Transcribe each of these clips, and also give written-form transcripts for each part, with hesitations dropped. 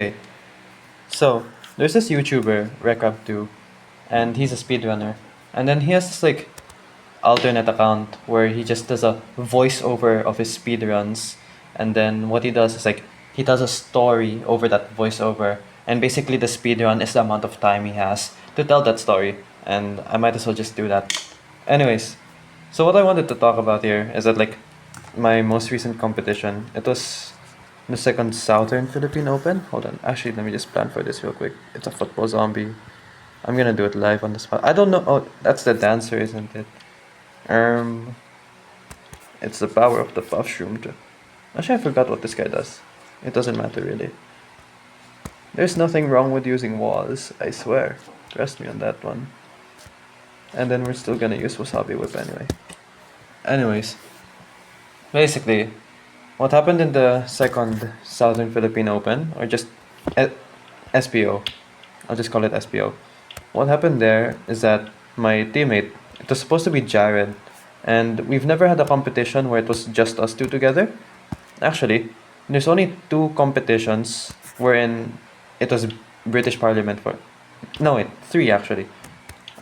Okay, so there's this YouTuber, Recap2, and he's a speedrunner. And then he has this like alternate account where he just does a voiceover of his speedruns. And then what he does is like he does a story over that voiceover. And basically the speedrun is the amount of time he has to tell that story. And I might as well just do that. Anyways, so what I wanted to talk about here is that like my most recent competition, it was the second Southern Philippine Open. Hold on. Actually, let me just plan for this real quick. It's a football zombie. I'm gonna do it live on the spot. I don't know. Oh, that's the dancer, isn't it? Um, it's the power of the mushroom. Actually, I forgot what this guy does. It doesn't matter really. There's nothing wrong with using walls. I swear. Trust me on that one. And then we're still gonna use Wasabi Whip anyway. Anyways, basically, what happened in the second Southern Philippine Open, or just eh, SPO, I'll just call it SPO. What happened there is that my teammate, it was supposed to be Jared, and we've never had a competition where it was just us two together. Actually, there's only two competitions wherein it was British Parliament for. No, wait, three actually.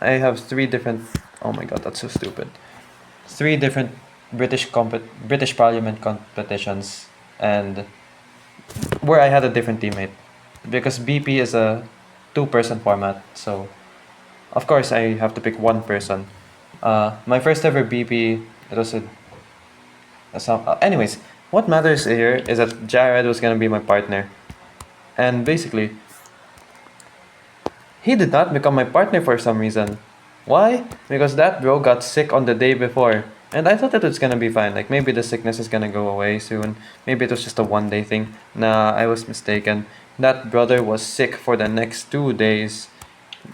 I have three different. Oh my god, that's so stupid. Three different British Parliament competitions, and where I had a different teammate, because BP is a two-person format, so of course I have to pick one person. My first ever BP, it was anyways, what matters here is that Jared was gonna be my partner, and basically, he did not become my partner for some reason. Why? Because that bro got sick on the day before. And I thought that it's gonna be fine. Like maybe the sickness is gonna go away soon. Maybe it was just a 1 day thing. Nah, I was mistaken. That brother was sick for the next 2 days.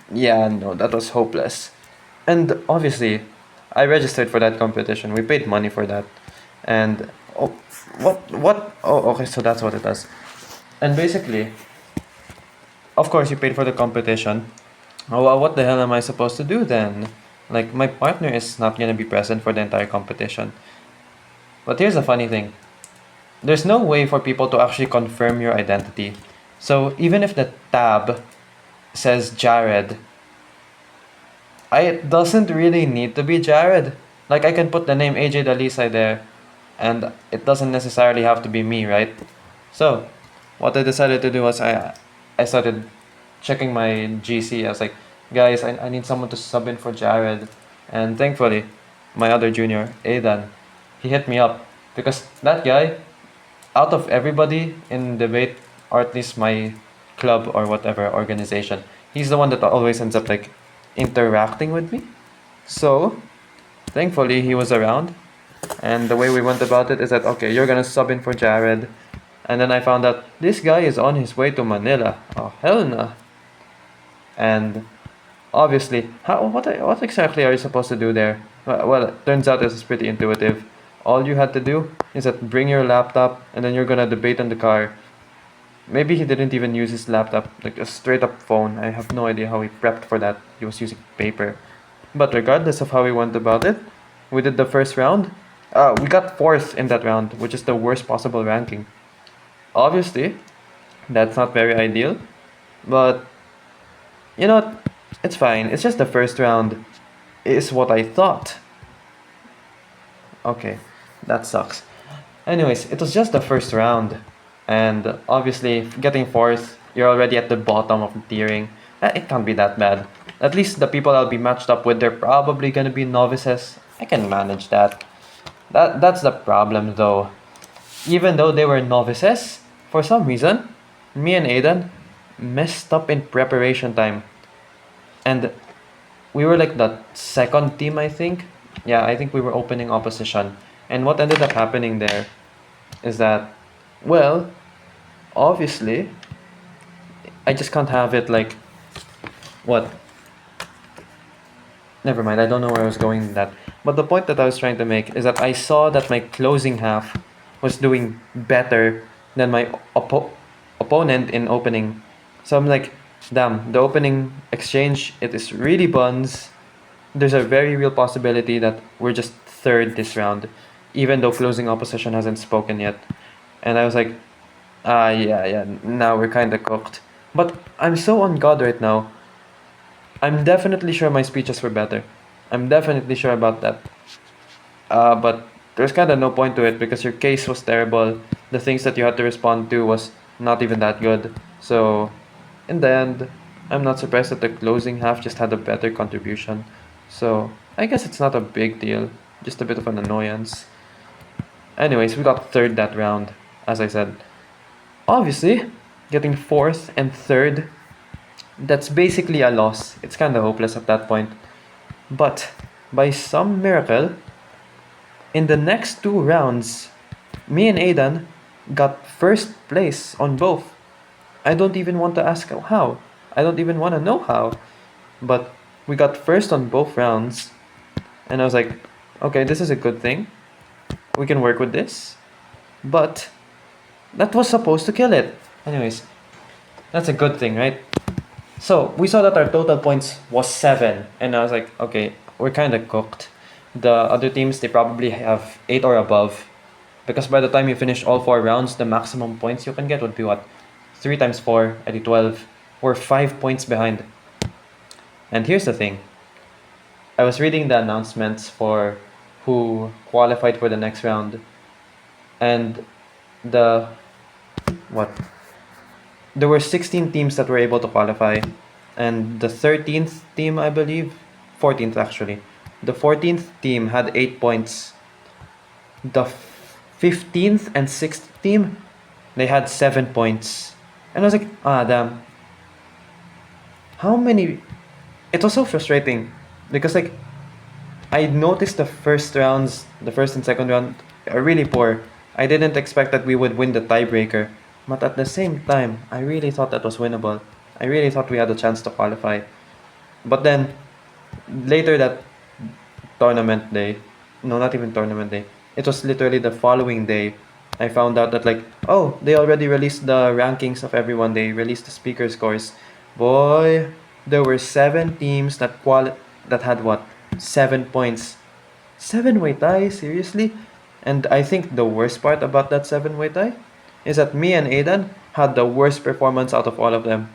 Yeah, no, that was hopeless. And obviously, I registered for that competition. We paid money for that. And oh, what? Oh, okay, so that's what it does. And basically, of course, you paid for the competition. Oh, well, what the hell am I supposed to do then? Like, my partner is not gonna be present for the entire competition. But here's the funny thing, there's no way for people to actually confirm your identity. So, even if the tab says Jared, it doesn't really need to be Jared. Like, I can put the name AJ Dalisay there, and it doesn't necessarily have to be me, right? So, what I decided to do was I started checking my GC. I was like, guys, I need someone to sub in for Jared. And thankfully, my other junior, Aidan, he hit me up. Because that guy, out of everybody in debate, or at least my club or whatever organization, he's the one that always ends up like interacting with me. So, thankfully, he was around. And the way we went about it is that, okay, you're gonna sub in for Jared. And then I found out this guy is on his way to Manila. Oh, hell no. And obviously, what exactly are you supposed to do there? Well, it turns out it's pretty intuitive. All you had to do is that bring your laptop and then you're gonna debate in the car. Maybe he didn't even use his laptop, like a straight up phone. I have no idea how he prepped for that. He was using paper. But regardless of how we went about it, we did the first round. We got fourth in that round, which is the worst possible ranking. Obviously, that's not very ideal, but you know what? It's fine. It's just the first round, is what I thought. Okay, that sucks. Anyways, it was just the first round, and obviously, getting fourth, you're already at the bottom of the tiering. It can't be that bad. At least the people I'll be matched up with, they're probably gonna be novices. I can manage that. That's the problem though. Even though they were novices, for some reason, me and Aidan messed up in preparation time. And we were like the second team, I think. Yeah, I think we were opening opposition. And what ended up happening there is that, well, obviously, I just can't have it like, what? Never mind, I don't know where I was going with that. But the point that I was trying to make is that I saw that my closing half was doing better than my opponent in opening. So I'm like, damn, the opening exchange, it is really buns. There's a very real possibility that we're just third this round, even though closing opposition hasn't spoken yet. And I was like, Yeah. Now we're kind of cooked. But I'm so on God right now. I'm definitely sure my speeches were better. I'm definitely sure about that. But there's kind of no point to it because your case was terrible. The things that you had to respond to was not even that good. So, in the end, I'm not surprised that the closing half just had a better contribution. So, I guess it's not a big deal, just a bit of an annoyance. Anyways, we got third that round, as I said. Obviously, getting fourth and third, that's basically a loss. It's kind of hopeless at that point. But by some miracle, in the next two rounds, me and Aidan got first place on both. I don't even want to ask how. I don't even want to know how. But we got first on both rounds. And I was like, okay, this is a good thing. We can work with this. But that was supposed to kill it. Anyways, that's a good thing, right? So we saw that our total points was 7. And I was like, okay, we're kind of cooked. The other teams, they probably have 8 or above. Because by the time you finish all 4 rounds, the maximum points you can get would be what? 3 times 4, I do 12. We're 5 points behind. And here's the thing. I was reading the announcements for who qualified for the next round. And the... what? There were 16 teams that were able to qualify. And the 13th team, I believe... 14th actually. The 14th team had 8 points. The 15th and 6th team, they had 7 points. And I was like, damn. How many... It was so frustrating. Because like, I noticed the first rounds, the first and second round, are really poor. I didn't expect that we would win the tiebreaker. But at the same time, I really thought that was winnable. I really thought we had a chance to qualify. But then, later that tournament day, no, not even tournament day, it was literally the following day, I found out that like, oh, they already released the rankings of everyone. They released the speaker scores. Boy, there were 7 teams that had what? 7 points. 7-way tie? Seriously? And I think the worst part about that 7-way tie is that me and Aidan had the worst performance out of all of them.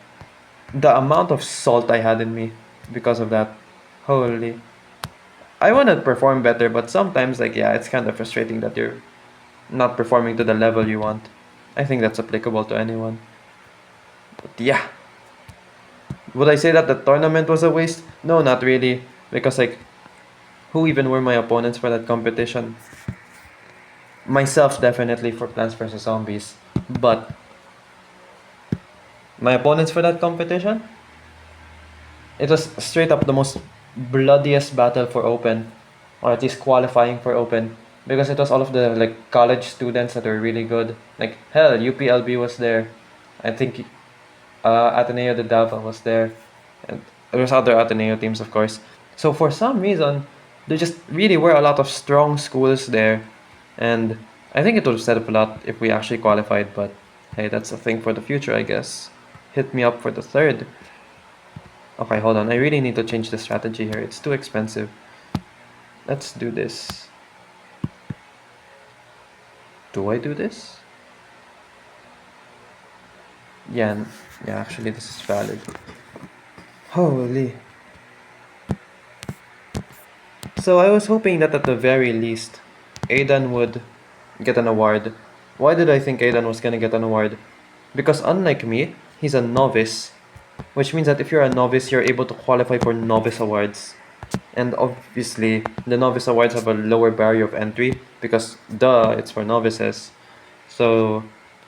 The amount of salt I had in me because of that. Holy. I want to perform better, but sometimes, like, yeah, it's kind of frustrating that you're not performing to the level you want. I think that's applicable to anyone. But yeah. Would I say that the tournament was a waste? No, not really. Because, like, who even were my opponents for that competition? Myself, definitely, for Plants vs. Zombies. But my opponents for that competition? It was straight up the most bloodiest battle for Open. Or at least qualifying for Open. Because it was all of the like college students that were really good. Like, hell, UPLB was there. I think Ateneo de Davao was there. And there was other Ateneo teams, of course. So for some reason, there just really were a lot of strong schools there. And I think it would have set up a lot if we actually qualified. But hey, that's a thing for the future, I guess. Hit me up for the third. Okay, hold on. I really need to change the strategy here. It's too expensive. Let's do this. Do I do this? Yeah, actually this is valid. Holy. So I was hoping that at the very least, Aidan would get an award. Why did I think Aidan was gonna get an award? Because unlike me, he's a novice. Which means that if you're a novice, you're able to qualify for novice awards. And obviously, the novice awards have a lower barrier of entry because, duh, it's for novices. So,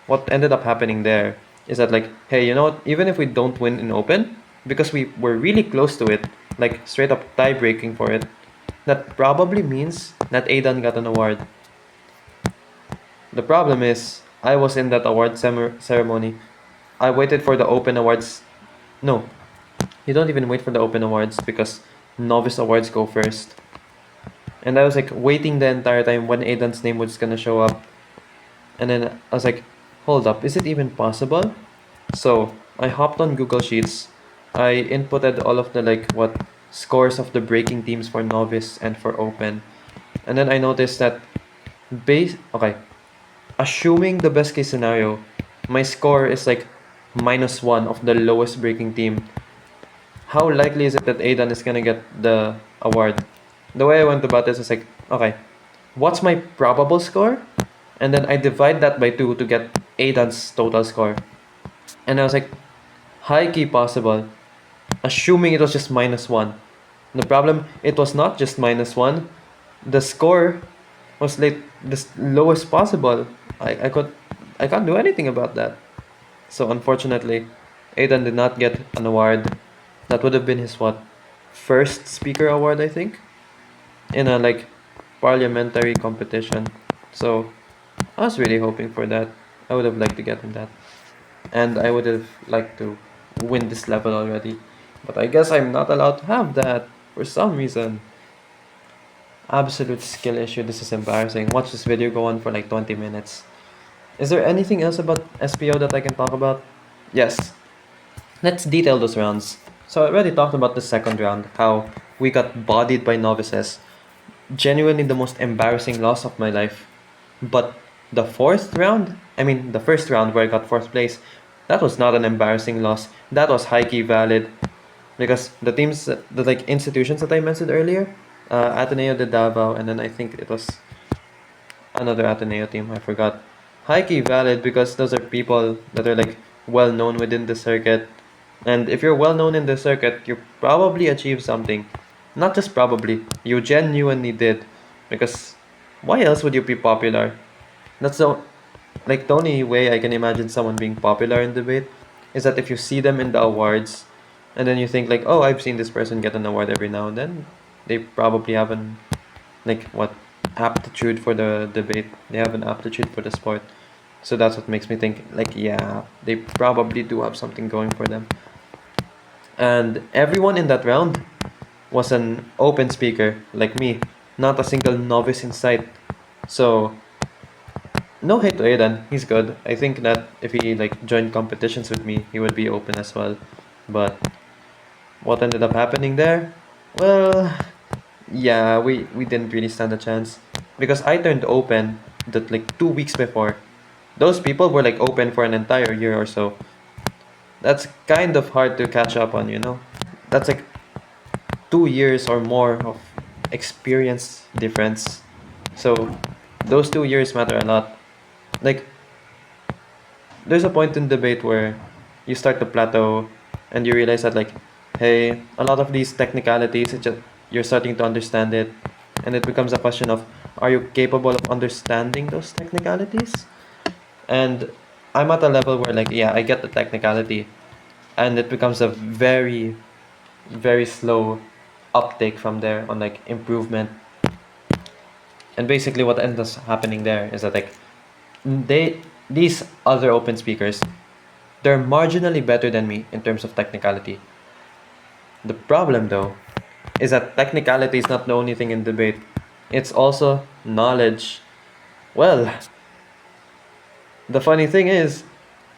what ended up happening there is that, like, hey, you know what? Even if we don't win in Open, because we were really close to it, like, straight up tie breaking for it, that probably means that Aidan got an award. The problem is, I was in that award ceremony. I waited for the Open awards. No, you don't even wait for the Open awards because novice awards go first. And I was like waiting the entire time when Aidan's name was gonna show up. And then I was like, hold up, is it even possible? So I hopped on Google Sheets. I inputted all of the like what scores of the breaking teams for novice and for open. And then I noticed that assuming the best case scenario, my score is like -1 of the lowest breaking team. How likely is it that Aidan is gonna get the award? The way I went about this is like, okay, what's my probable score? And then I divide that by 2 to get Aidan's total score. And I was like, high key possible, assuming it was just -1. The problem, it was not just -1. The score was like the lowest possible. I can't do anything about that. So unfortunately, Aidan did not get an award. That would have been his what? First speaker award, I think, in a like parliamentary competition. So I was really hoping for that. I would have liked to get him that. And I would have liked to win this level already. But I guess I'm not allowed to have that for some reason. Absolute skill issue. This is embarrassing. Watch this video go on for like 20 minutes. Is there anything else about SPO that I can talk about? Yes. Let's detail those rounds. So I already talked about the second round, how we got bodied by novices. Genuinely the most embarrassing loss of my life. But the the first round where I got fourth place, that was not an embarrassing loss. That was high-key valid. Because the teams, the like institutions that I mentioned earlier, Ateneo de Davao, and then I think it was another Ateneo team, I forgot. High-key valid because those are people that are like well known within the circuit. And if you're well known in the circuit, you probably achieved something. Not just probably, you genuinely did. Because why else would you be popular? That's the only way I can imagine someone being popular in debate is that if you see them in the awards and then you think like, oh, I've seen this person get an award every now and then, they probably have an aptitude for the debate. They have an aptitude for the sport. So that's what makes me think like, yeah, they probably do have something going for them. And everyone in that round was an open speaker like me, not a single novice in sight. So no hate to Aidan, he's good. I think that if he like joined competitions with me, he would be open as well. But what ended up happening there? Well, yeah, we didn't really stand a chance because I turned open that like 2 weeks before. Those people were like open for an entire year or so. That's kind of hard to catch up on, you know. That's like 2 years or more of experience difference. So those 2 years matter a lot. Like there's a point in debate where you start to plateau and you realize that like, hey, a lot of these technicalities, you're starting to understand it, and it becomes a question of, are you capable of understanding those technicalities? And I'm at a level where like, yeah, I get the technicality, and it becomes a very, very slow uptake from there on like improvement. And basically what ends up happening there is that like these other open speakers, they're marginally better than me in terms of technicality. The problem though is that technicality is not the only thing in debate. It's also knowledge. Well, the funny thing is,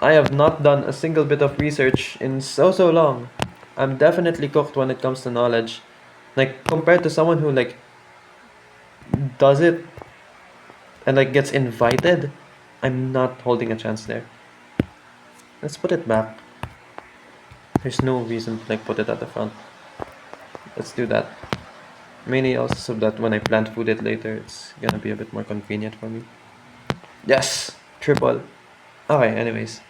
I have not done a single bit of research in so long. I'm definitely cooked when it comes to knowledge. Like compared to someone who like does it and like gets invited, I'm not holding a chance there. Let's put it back. There's no reason to like put it at the front. Let's do that. Mainly also so that when I plant food it later, it's gonna be a bit more convenient for me. Yes! Triple. Okay, anyways.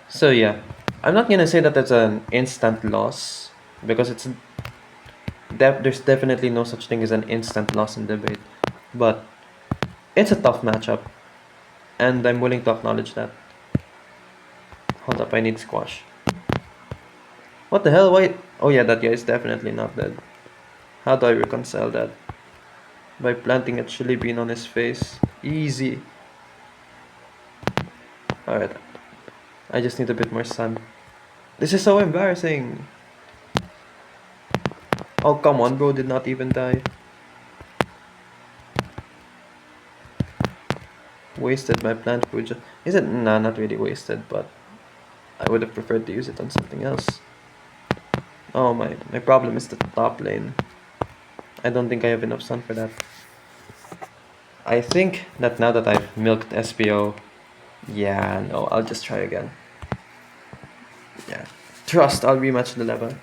So yeah, I'm not gonna say that that's an instant loss, because there's definitely no such thing as an instant loss in debate. But it's a tough matchup, and I'm willing to acknowledge that. Hold up, I need squash. What the hell? Why? Oh yeah, that guy is definitely not dead. How do I reconcile that? By planting a chili bean on his face. Easy. Alright. I just need a bit more sun. This is so embarrassing. Oh, come on, bro. Did not even die. Wasted my plant food. Is it? Nah, not really wasted, but I would have preferred to use it on something else. Oh, my problem is the top lane. I don't think I have enough sun for that. I think that now that I've milked SPO, Yeah, no, I'll just try again. Yeah. Trust, I'll rematch the level.